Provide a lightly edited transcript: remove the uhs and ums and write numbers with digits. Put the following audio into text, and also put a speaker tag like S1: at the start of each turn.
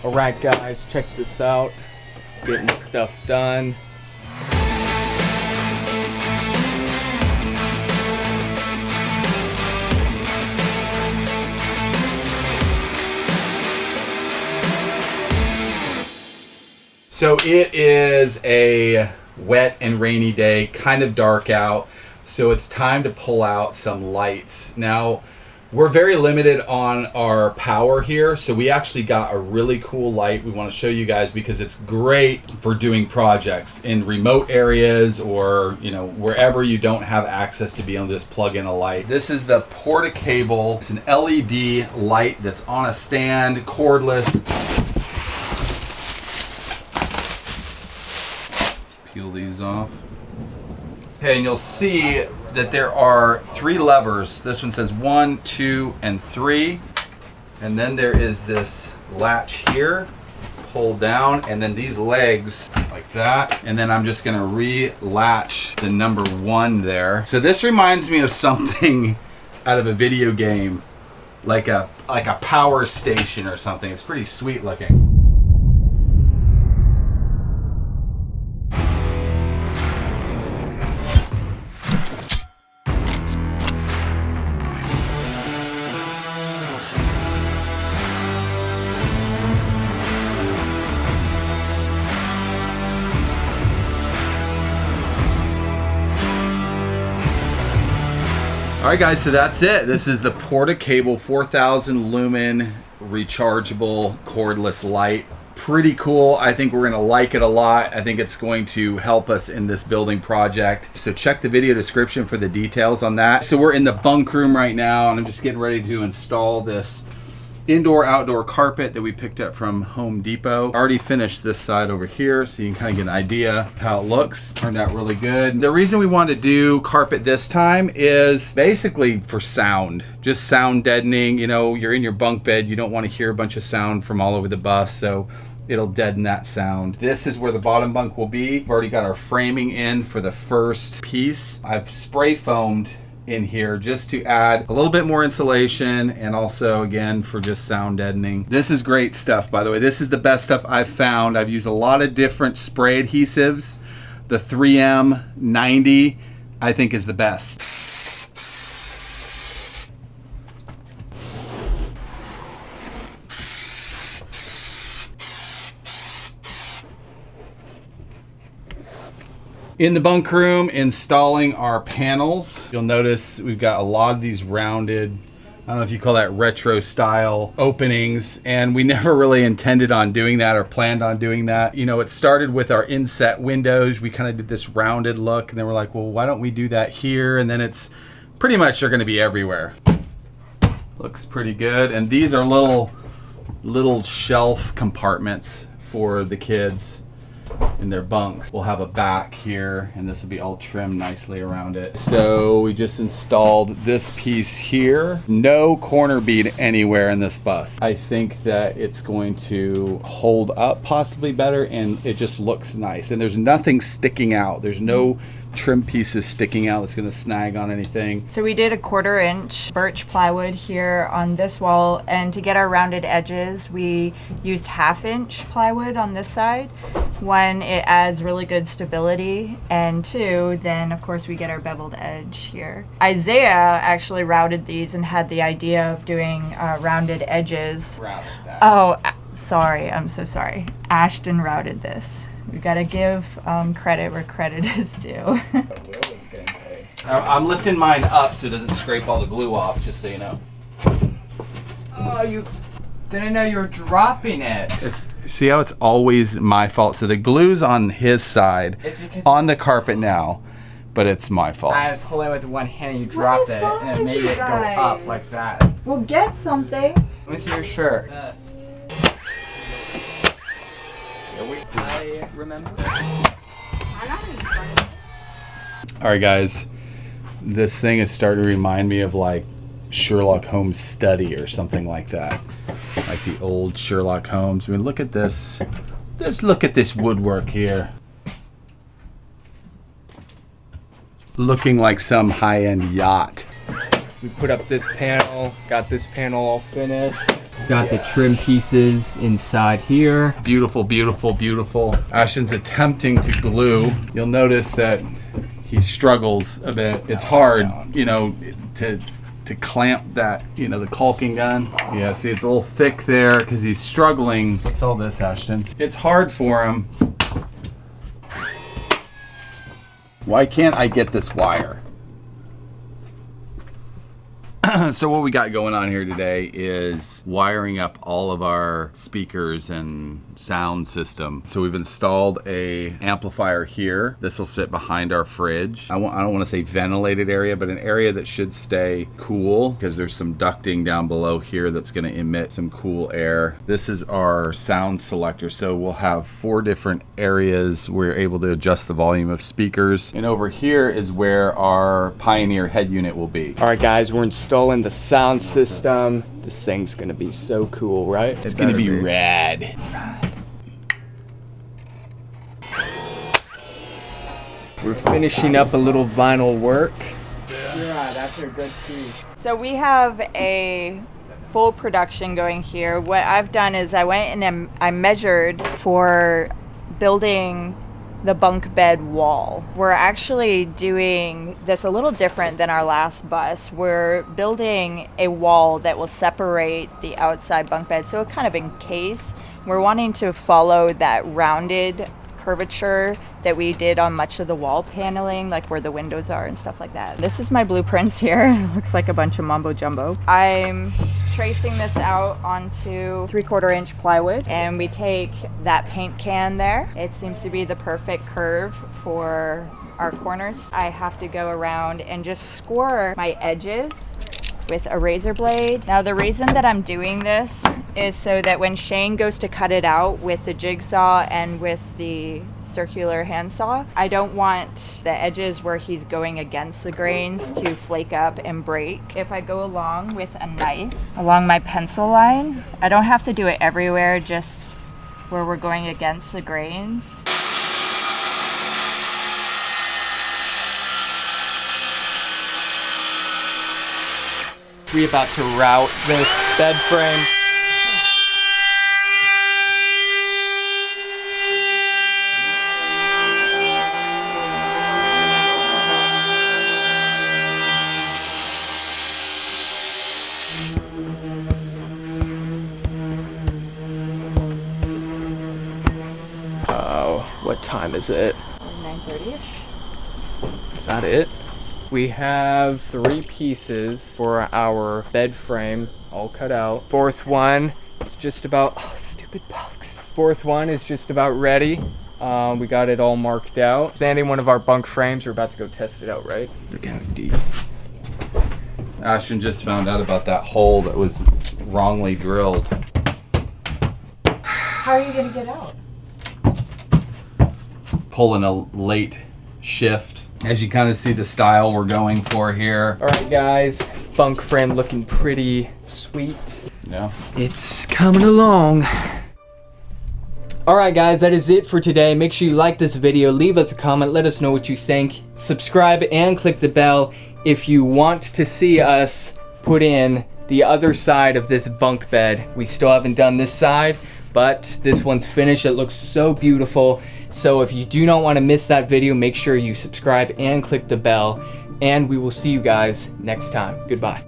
S1: Alright guys, check this out. Getting stuff done.
S2: So it is a wet and rainy day, kind of dark out, so it's time to pull out some lights. Now, we're very limited on our power here, so we actually got a really cool light we want to show you guys because it's great for doing projects in remote areas or, you know, wherever you don't have access to be able to just plug in a light. This is the Porta-Cable. It's an LED light that's on a stand, cordless. Peel these off. Okay, and you'll see that there are 3 levers. This one says 1, 2, and 3. And then there is this latch here, pull down, and then these legs like that. And then I'm just gonna re-latch the number 1 there. So this reminds me of something out of a video game, like a power station or something. It's pretty sweet looking. Alright guys, so that's it. This is the Porta-Cable 4000 Lumen rechargeable cordless light. Pretty cool. I think we're gonna like it a lot. I think it's going to help us in this building project. So check the video description for the details on that. So we're in the bunk room right now and I'm just getting ready to install this indoor-outdoor carpet that we picked up from Home Depot. Already finished this side over here, so you can kind of get an idea how it looks. Turned out really good. The reason we wanted to do carpet this time is basically for sound, just sound deadening. You know, you're in your bunk bed, you don't want to hear a bunch of sound from all over the bus, so it'll deaden that sound. This is where the bottom bunk will be. We've already got our framing in for the first piece. I've spray foamed in here just to add a little bit more insulation and also again for just sound deadening. This is great stuff, by the way. This is the best stuff I've found. I've used a lot of different spray adhesives. The 3M 90 I think is the best. In the bunk room, installing our panels. You'll notice we've got a lot of these rounded, I don't know if you call that retro style openings, and we never really intended on doing that or planned on doing that. You know, it started with our inset windows. We kind of did this rounded look, and then we're like, well, why don't we do that here? And then it's pretty much they're gonna be everywhere. Looks pretty good. And these are little shelf compartments for the kids in their bunks. We'll have a back here and this will be all trimmed nicely around it. So we just installed this piece here. No corner bead anywhere in this bus. I think that it's going to hold up possibly better and it just looks nice. And there's nothing sticking out. There's no trim pieces sticking out that's going to snag on anything.
S3: So we did a 1/4 inch birch plywood here on this wall, and to get our rounded edges we used 1/2 inch plywood on this side. One, it adds really good stability, and 2, then of course we get our beveled edge here. Isaiah actually routed these and had the idea of doing rounded edges.
S2: Routed that.
S3: Oh, sorry, I'm so sorry. Ashton routed this. We gotta give credit where credit is due.
S2: I'm lifting mine up so it doesn't scrape all the glue off, just so you know.
S1: Oh, you didn't know you were dropping it.
S2: See how it's always my fault. So the glue's on his side, on the carpet now, but it's my fault.
S1: I was holding it with one hand and you dropped it and it made it go up like that.
S3: Well, get something.
S1: Let me see your shirt. Yes. I remember.
S2: Alright guys, this thing is starting to remind me of like Sherlock Holmes' study or something like that. Like the old Sherlock Holmes. I mean, look at this. Just look at this woodwork here. Looking like some high-end yacht.
S1: We put up this panel, got this panel all finished.
S4: Got the trim pieces inside here.
S2: Beautiful, beautiful, beautiful. Ashton's attempting to glue. You'll notice that he struggles a bit. It's hard, you know, to clamp that, you know, the caulking gun. Yeah, see, it's a little thick there because he's struggling. What's all this, Ashton? It's hard for him. Why can't I get this wire? So what we got going on here today is wiring up all of our speakers and sound system. So we've installed a amplifier here. This will sit behind our fridge. I don't want to say ventilated area, but an area that should stay cool because there's some ducting down below here that's going to emit some cool air. This is our sound selector. So we'll have 4 different areas where you're able to adjust the volume of speakers. And over here is where our Pioneer head unit will be.
S4: All right, guys, we're installing the sound system. This thing's gonna be so cool, right?
S2: It's gonna be rad.
S4: We're finishing up a little vinyl work.
S1: Yeah, that's a good piece.
S3: So we have a full production going here. What I've done is I went and I measured for building the bunk bed wall. We're actually doing this a little different than our last bus. We're building a wall that will separate the outside bunk bed, so it kind of encase. We're wanting to follow that rounded curvature that we did on much of the wall paneling, like where the windows are and stuff like that. This is my blueprints here. Looks like a bunch of mumbo jumbo. I'm tracing this out onto 3/4 inch plywood, and we take that paint can there. It seems to be the perfect curve for our corners. I have to go around and just score my edges with a razor blade. Now the reason that I'm doing this is so that when Shane goes to cut it out with the jigsaw and with the circular handsaw, I don't want the edges where he's going against the grains to flake up and break. If I go along with a knife along my pencil line, I don't have to do it everywhere, just where we're going against the grains.
S4: We're about to route this bed frame. Oh, what time is it?
S3: 9:30ish.
S4: Is that it? We have 3 pieces for our bed frame all cut out. 4th one is just about, oh, stupid bugs. 4th one is just about ready. We got it all marked out. Standing one of our bunk frames. We're about to go test it out, right?
S2: Look how deep. Ashton just found out about that hole that was wrongly drilled.
S3: How are you gonna get out?
S2: Pulling a late shift. As you kind of see the style we're going for here.
S4: All right, guys. Bunk frame looking pretty sweet.
S2: Yeah.
S4: It's coming along. All right, guys, that is it for today. Make sure you like this video, leave us a comment, let us know what you think. Subscribe and click the bell if you want to see us put in the other side of this bunk bed. We still haven't done this side, but this one's finished. It looks so beautiful. So if you do not want to miss that video, make sure you subscribe and click the bell, and we will see you guys next time. Goodbye.